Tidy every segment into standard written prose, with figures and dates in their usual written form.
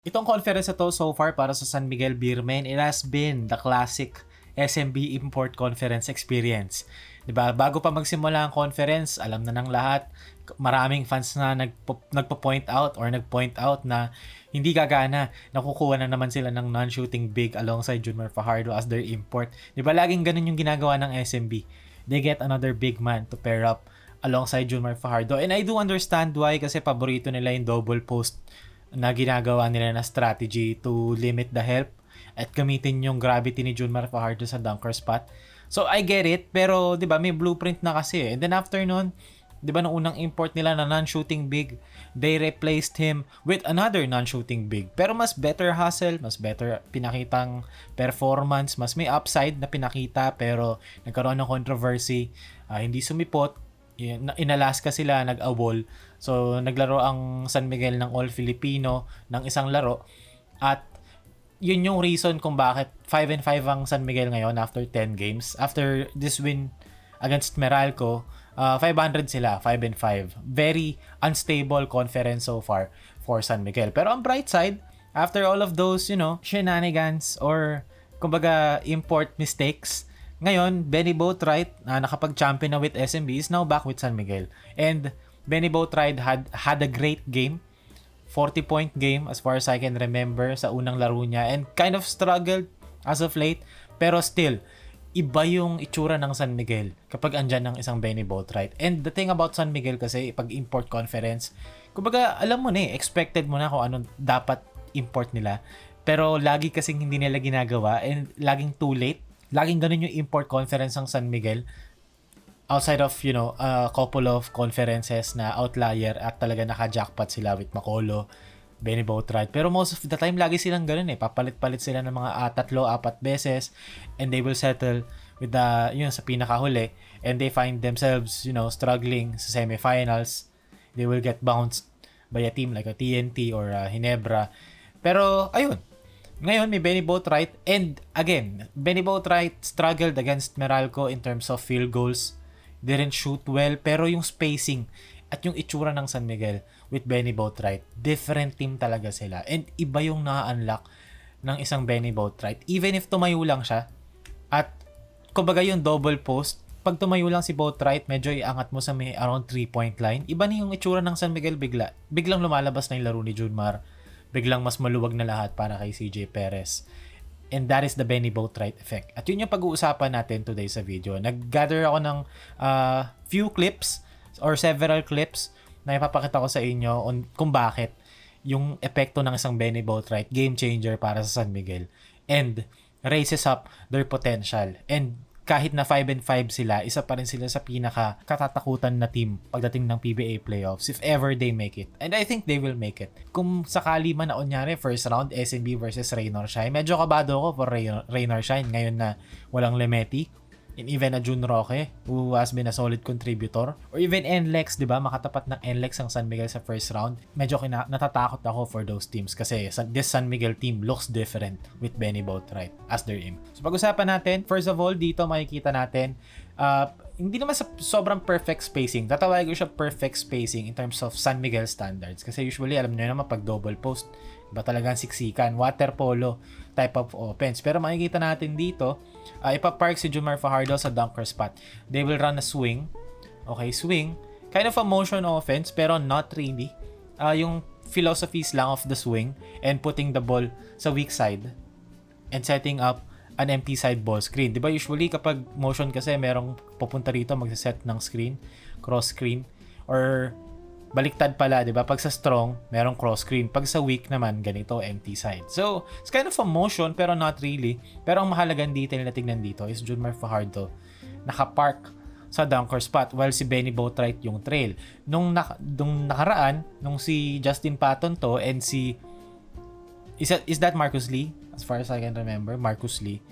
Itong conference na 'to so far para sa 𝗠𝗵𝗵𝗵𝗵𝗵𝗵, it has been the classic SMB Import Conference experience. 'Di ba? Bago pa magsimula ang conference, alam na ng lahat, maraming fans na nagpo-point out or nag-point out na hindi gagana, nakukuha na naman sila ng non-shooting big alongside 𝗠𝗵𝗵𝗵𝗵 as their import. 'Di ba laging ganun yung ginagawa ng SMB? They get another big man to pair up alongside 𝗠𝗵𝗵𝗵𝗵𝗵. And I do understand why, kasi paborito nila yung double post na ginagawa nila na strategy to limit the help at gamitin yung gravity ni 𝗠𝗵𝗵𝗵𝗵𝗵 sa dunker spot. So I get it, pero 'di ba may blueprint na kasi eh. And then after nun, 'di ba nung unang import nila na non-shooting big, they replaced him with another non-shooting big. Pero mas better hustle, mas better pinakitang performance, mas may upside na pinakita, pero nagkaroon ng controversy, hindi sumipot, inalaska sila, nag-awol. So, naglaro ang San Miguel ng All Filipino ng isang laro. At yun yung reason kung bakit 5-5 ang San Miguel ngayon after 10 games. After this win against Meralco, 500 sila, 5-5. Very unstable conference so far for San Miguel. Pero ang bright side, after all of those, shenanigans or kumbaga import mistakes, ngayon, Bennie Boatwright, nakapag-champion na with SMB, is now back with San Miguel. And Bennie Boatwright had a great game. 40-point game as far as I can remember sa unang laro niya. And kind of struggled as of late. Pero still, iba yung itsura ng San Miguel kapag andyan ng isang Bennie Boatwright. And the thing about San Miguel kasi, pag import conference, kumbaga alam mo na expected mo na kung anong dapat import nila. Pero lagi kasing hindi nila ginagawa and laging too late. Laging ganun yung import conference ng San Miguel. Outside of, a couple of conferences na outlier at talaga naka-jackpot sila with Makolo, Bennie Boatwright. Pero most of the time, lagi silang ganun eh. Papalit-palit sila ng mga 3-4 beses and they will settle with sa pinakahuli. And they find themselves, struggling sa semifinals. They will get bounced by a team like a TNT or Ginebra. Pero, ayun. Ngayon, may Bennie Boatwright. And again, Bennie Boatwright struggled against Meralco in terms of field goals. Didn't shoot well. Pero yung spacing at yung itsura ng San Miguel with Bennie Boatwright, different team talaga sila. And iba yung na-unlock ng isang Bennie Boatwright. Even if tumayo lang siya, at kumbaga yung double post, pag tumayo lang si Boatwright, medyo iangat mo sa may around 3-point line. Iba na yung itsura ng San Miguel bigla. Biglang lumalabas na yung laro ni 𝗠𝗵𝗵𝗵𝗵. Biglang mas maluwag na lahat para kay 𝗂𝗵𝗵𝗵𝗵. And that is the Bennie Boatwright effect. At yun yung pag-uusapan natin today sa video. Nag-gather ako ng few clips or several clips na ipapakita ko sa inyo on kung bakit yung epekto ng isang Bennie Boatwright game changer para sa San Miguel and raises up their potential. And kahit na 5-5 sila, isa pa rin sila sa pinaka-katatakutan na team pagdating ng PBA playoffs if ever they make it. And I think they will make it. Kung sakali man na kunyari, first round, SMB versus Rain or Shine, medyo kabado ako for Rain or Shine ngayon na walang Lemeti. And even a June Roque, who has been a solid contributor. Or even NLEX, di ba? Makatapat ng NLEX ang San Miguel sa first round. Medyo natatakot ako for those teams kasi this San Miguel team looks different with Bennie Boatwright as their aim. So pag-usapan natin, first of all, dito makikita natin, hindi naman sa sobrang perfect spacing. Tatawagin ko siya perfect spacing in terms of San Miguel standards. Kasi usually, alam niyo naman, pag double post, iba talagang siksikan, water polo type of offense. Pero makikita natin dito, ipapark si 𝗠𝗵𝗵𝗵𝗵𝗵 sa dunker spot. They will run a swing. Okay, swing. Kind of a motion offense, pero not really. Yung philosophies lang of the swing and putting the ball sa weak side and setting up an empty side ball screen. Diba usually kapag motion kasi merong pupunta rito magsaset ng screen, cross screen, or baliktad pala, di ba? Pag sa strong, merong cross screen. Pag sa weak naman, ganito, empty side. So, it's kind of a motion, pero not really. Pero ang mahalagang detail na tignan dito is 𝗠𝗵𝗵𝗵𝗵𝗵 nakapark sa dunker spot while si Bennie Boatwright yung trail. Nung nakaraan, nung si Justin Patton to and si... Is that Marcus Lee? As far as I can remember, Marcus Lee.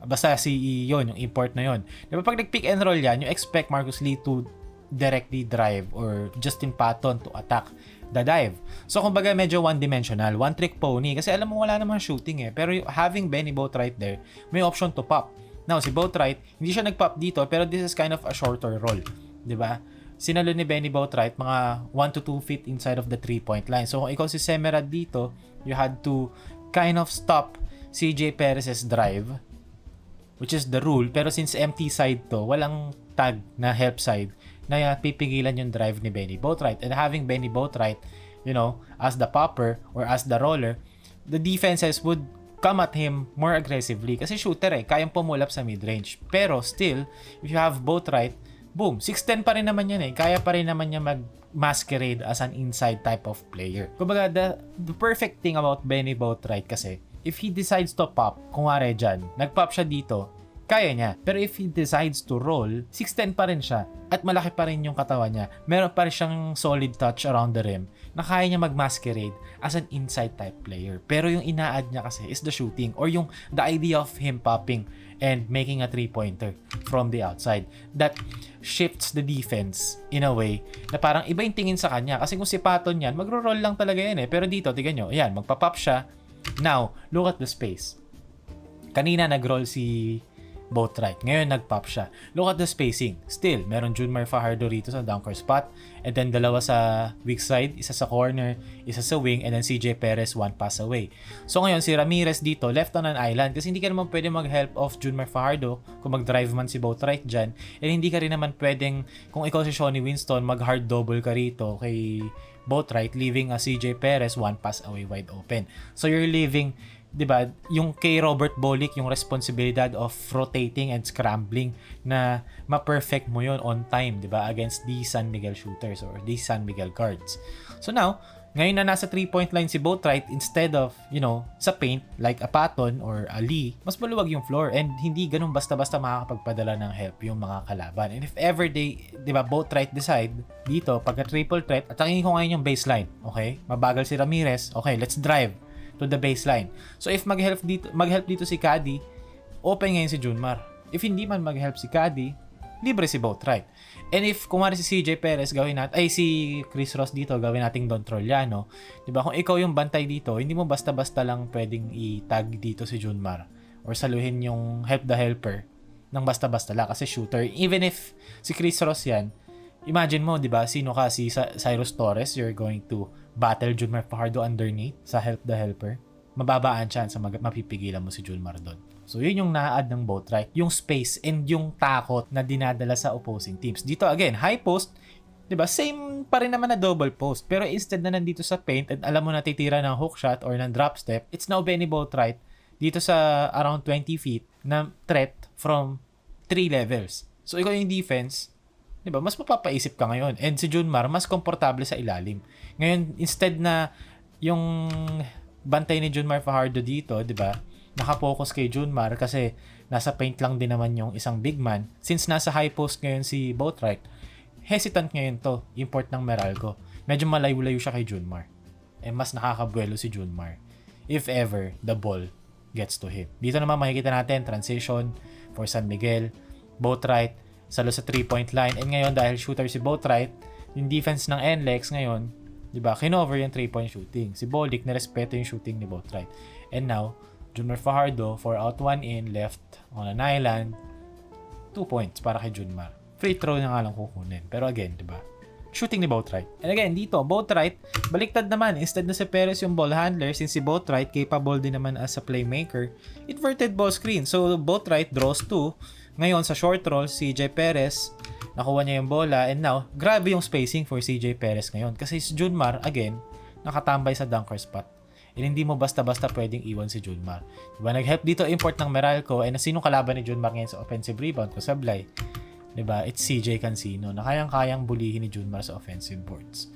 Basta si yun, yung import na yun. Di ba pag nag-pick and roll yan, you expect Marcus Lee to directly drive or Justin Patton to attack the dive. So kumbaga medyo one-dimensional, one-trick pony kasi alam mo wala namang shooting eh. Pero having Bennie Boatwright there, may option to pop. Now si Boatwright, hindi siya nag-pop dito pero this is kind of a shorter roll, 'di ba? sinalo ni Bennie Boatwright mga 1 to 2 feet inside of the 3-point line. So kung ikaw si Semerad dito, you had to kind of stop 𝗂𝗏𝗴𝗵's drive, which is the rule. Pero since empty side to, walang tag na help side, na pipigilan yung drive ni Bennie Boatwright. And having Bennie Boatwright, as the popper or as the roller, the defenses would come at him more aggressively. Kasi shooter kayang pumulap sa mid-range. Pero still, if you have Boatwright, boom, 6'10 pa rin naman yan Kaya pa rin naman niya mag-masquerade as an inside type of player. Kumbaga, the perfect thing about Bennie Boatwright kasi, if he decides to pop, kung wari dyan, nag-pop siya dito, kaya niya. Pero if he decides to roll, 6'10 pa rin siya. At malaki pa rin yung katawan niya. Meron pa rin siyang solid touch around the rim na kaya niya mag-masquerade as an inside type player. Pero yung ina-add niya kasi is the shooting or yung the idea of him popping and making a 3-pointer from the outside. That shifts the defense in a way na parang iba yung tingin sa kanya. Kasi kung si Patton yan, magro-roll lang talaga yan Pero dito, tignan nyo, ayan, magpa-pop siya. Now, look at the space. Kanina nag-roll si Boatwright. Ngayon nag-pop siya. Look at the spacing. Still, meron 𝗠𝗶𝗵𝗵𝗵𝗵𝗵 rito sa dunker spot. And then dalawa sa weak side, isa sa corner, isa sa wing, and then 𝗂𝗏𝗵𝗵𝗵 one pass away. So ngayon si Ramirez dito, left on an island kasi hindi ka naman pwede mag-help off 𝗠𝗶𝗵𝗵𝗵𝗵 kung mag-drive man si Boatwright dyan. And hindi ka rin naman pwedeng, kung ikaw si Shawnee Winston, mag-hard double ka rito kay Boatwright, leaving a 𝗂𝗏𝗵𝗵𝗵𝗵 one pass away wide open. So you're leaving, diba, yung kay Robert Bolick, yung responsibilidad of rotating and scrambling na ma-perfect mo yon on time, diba, against the San Miguel shooters or the San Miguel guards. So now, ngayon na nasa 3-point line si Boatwright, instead of, sa paint, like a Patton or a Lee, mas maluwag yung floor and hindi ganun basta-basta makakapagpadala ng help yung mga kalaban. And if ever diba, Boatwright decide dito, pagka triple threat, atangin ko ngayon yung baseline, okay? Mabagal si Ramirez, okay, let's drive to the baseline. So if mag-help dito si 𝗏𝗏, open ngayon si Junmar. If hindi man mag-help si 𝗏𝗏, libre si Boatwright. And if kumari si 𝗂𝗏𝗵𝗵𝗵 gawin natin, si Chris Ross dito, gawin nating Don Trollano, diba? Kung ikaw yung bantay dito, hindi mo basta-basta lang pwedeng i-tag dito si Junmar or saluhin yung help the helper ng basta-basta lang kasi shooter. Even if si Chris Ross yan, imagine mo, diba, sino ka, si Cyrus Torres, you're going to battle 𝗠𝗵𝗵𝗵𝗵 underneath sa help the helper. Mababaan chance na mapipigilan mo si Junmar doon. So yun yung na-add ng Boatwright, yung space and yung takot na dinadala sa opposing teams. Dito again, high post, 'di ba? Same pa rin naman na double post, pero instead na nandito sa paint at alam mo na titira ng hook shot or ng drop step, it's now Bennie Boatwright dito sa around 20 feet na threat from 3 levels. So ikaw yung defense, 'di ba? Mas mapapaisip ka ngayon. And si Junmar mas komportable sa ilalim. Ngayon, instead na yung bantay ni 𝗠𝗵𝗵𝗵𝗵𝗵 dito, 'di ba? Naka-focus kay Junmar kasi nasa paint lang din naman yung isang big man. Since nasa high post ngayon si Boatwright, hesitant ngayon to, import ng Meralco. Medyo malayo-layo siya kay Junmar. Mas nakakabuelo si Junmar if ever the ball gets to him. Dito naman makikita natin transition for San Miguel. Boatwright salo sa 3-point line. And ngayon dahil shooter si Boatwright, yung defense ng NLEX ngayon, diba, kinover yung 3-point shooting. Si Bolick nirespeto yung shooting ni Boatwright. And now, 𝗠𝗵𝗵𝗵𝗵𝗵, 4 out 1 in, left on an island, 2 points para kay Junmar. Free throw na nga lang kukunin. Pero again, diba, shooting ni Boatwright. And again, dito, Boatwright, baliktad naman. Instead na si Perez yung ball handler, since si Boatwright capable din naman as a playmaker, inverted ball screen. So, Boatwright draws 2. Ngayon, sa short roll, 𝗂𝗏𝗵𝗵𝗵𝗵, nakuha niya yung bola, and now, grabe yung spacing for 𝗂𝗏𝗵𝗵𝗵𝗵 ngayon. Kasi si Junmar, again, nakatambay sa dunker spot. And hindi mo basta-basta pwedeng iwan si Junmar. Diba? Nag-help dito import ng Meralco, and sinong kalaban ni Junmar ngayon sa offensive rebound ko sablay? Diba? It's CJ Cancino na kayang-kayang bulihin ni Junmar sa offensive boards.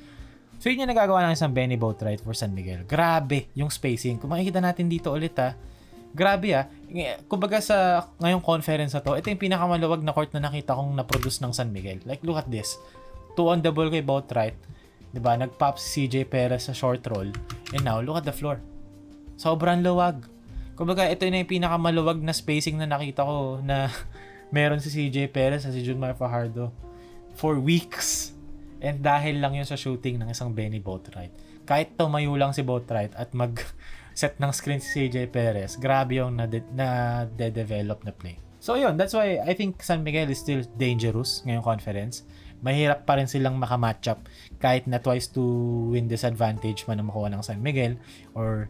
So yun yung nagagawa ng isang Bennie Boatwright for San Miguel. Grabe yung spacing. Kung makikita natin dito ulit grabe kumbaga sa ngayong conference na to, ito yung pinakamaluwag na court na nakita kong na-produce ng San Miguel. Like, look at this. 2 on the ball kay Boatwright. Diba? Nag-pop si 𝗂𝗏𝗵𝗵𝗵𝗵 sa short roll. And now, look at the floor. Sobrang luwag. Kumbaga, ito na yung pinakamaluwag na spacing na nakita ko na meron si 𝗂𝗏𝗵𝗵𝗵𝗵 sa si 𝗠𝗵𝗵𝗵𝗵𝗵 for weeks. And dahil lang yun sa shooting ng isang Bennie Boatwright. Kahit tumayo lang si Boatwright at mag-set ng screen si 𝗂𝗏𝗵𝗵𝗵𝗵, grabe yung na-develop na play. So yun, that's why I think San Miguel is still dangerous ngayong conference. mahirap pa rin silang makamatch up kahit na twice to win disadvantage man ang makuha ng San Miguel or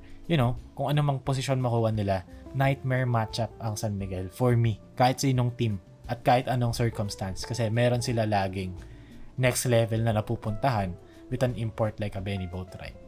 kung anumang posisyon makuha nila, nightmare matchup ang San Miguel for me, kahit sinong team at kahit anong circumstance kasi meron sila laging next level na napupuntahan with an import like a Bennie Boatwright.